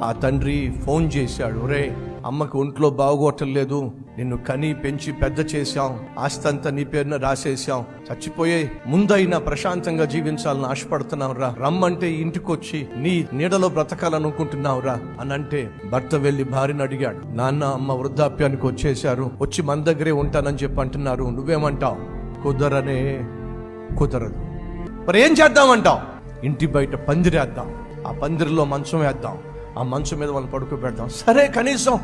ఆ తండ్రి ఫోన్ చేశాడు, ఒరే అమ్మకి ఒంట్లో బాగోటలేదు, నిన్ను కని పెంచి పెద్ద చేశాం, ఆస్తంతా నీ పేరున రాసేసాం, చచ్చిపోయే ముందైనా ప్రశాంతంగా జీవించాలని ఆశపడుతున్నావురా, రమ్మంటే ఇంటికొచ్చి నీ నీడలో బ్రతకాలనుకుంటున్నావురా అని అంటే భర్త వెళ్లి భార్యను అడిగాడు, నాన్న అమ్మ వృద్ధాప్యానికి వచ్చేశారు, వచ్చి మన దగ్గరే ఉంటానని చెప్పి అంటున్నారు, నువ్వేమంటావు? కుదరదు. మరి ఏం చేద్దామంటావు? ఇంటి బయట పందిరేద్దాం, ఆ పందిరిలో మంచం వేద్దాం, ఆ మంచం మీద వాళ్ళు పడుకోబెడదాం. సరే కనీసం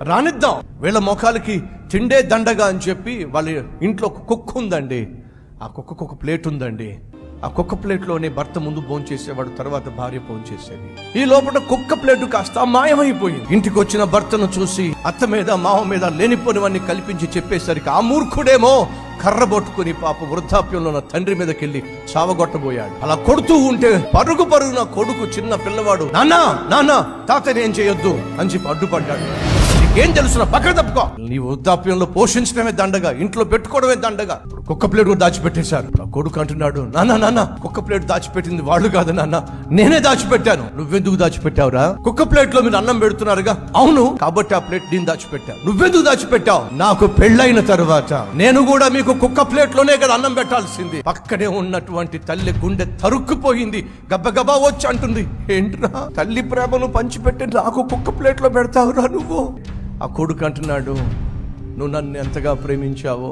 రానిద్దాం, వీళ్ళ మొఖాలకి తిండే దండగా అని చెప్పి వాళ్ళ ఇంట్లో ఒక కుక్క ఉందండి, ఆ కుక్కకు ఒక ప్లేట్ ఉందండి, ఆ కుక్క ప్లేట్లోనే భర్త ముందు భోంచేసేవాడు, తర్వాత భార్య భోంచేసేది. ఈ లోపల కుక్క ప్లేటు కాస్త మాయమైపోయింది. ఇంటికి వచ్చిన భర్తను చూసి అత్త మీద మావ మీద లేనిపోనివన్నీ కల్పించి చెప్పేసరికి ఆ మూర్ఖుడేమో కర్ర పట్టుకుని పాప వృద్ధాప్యంలో ఉన్న తండ్రి మీదకి వెళ్ళి చావగొట్టబోయాడు. అలా కొడుతూ ఉంటే పరుగున కొడుకు చిన్న పిల్లవాడు నాన్న తాతని ఏం చేయొద్దు అని చెప్పి అడ్డుపడ్డాడు. నీకేం తెలుసు, పక్కన తప్పుకో, నీ వృద్ధాప్యంలో పోషించడమే దండగా, ఇంట్లో పెట్టుకోవడమే దండగా. కుక్క ప్లేట్ కూడా దాచిపెట్టేశారు. ఆ కొడుకు అంటున్నాడు, నాన్న కుక్క ప్లేట్ దాచిపెట్టింది వాళ్ళు కాదు నాన్న, నేనే దాచిపెట్టాను. నువ్వెందుకు దాచిపెట్టావురా? కుక్క ప్లేట్ లో మీరు అన్నం పెడుతున్నారుగా. అవును, కాబట్టి ఆ ప్లేట్ నేను దాచిపెట్టాను. నువ్వెందుకు దాచిపెట్టావు? నాకు పెళ్ళైన తర్వాత నేను కూడా మీకు కుక్క ప్లేట్ లోనే కదా అన్నం పెట్టాల్సింది. పక్కనే ఉన్నటువంటి తల్లి గుండె తరుక్కుపోయింది, గబ్బగబా వచ్చి అంటుంది, ఏంట్రా తల్లి ప్రేమను పంచిపెట్టి నాకు కుక్క ప్లేట్ లో పెడతావురా నువ్వు? ఆ కొడుకు అంటున్నాడు, నువ్వు నన్ను ఎంతగా ప్రేమించావో,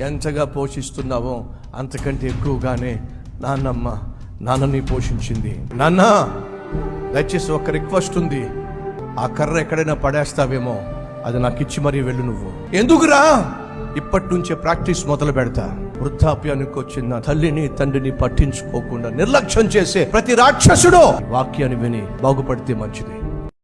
ఎంతగా పోషిస్తున్నావో అంతకంటే ఎక్కువగానే నాన్నని పోషించింది. నాన్న దయచేసి ఒక రిక్వెస్ట్ ఉంది, ఆ కర్ర ఎక్కడైనా పడేస్తావేమో, అది నాకు ఇచ్చి మరీ వెళ్ళు. నువ్వు ఎందుకురా? ఇప్పటి నుంచే ప్రాక్టీస్ మొదలు పెడతా. వృద్ధాప్యానికి వచ్చిన తల్లిని తండ్రిని పట్టించుకోకుండా నిర్లక్ష్యం చేసే ప్రతి రాక్షసుడు వాక్యాన్ని విని బాగుపడితే మంచిది.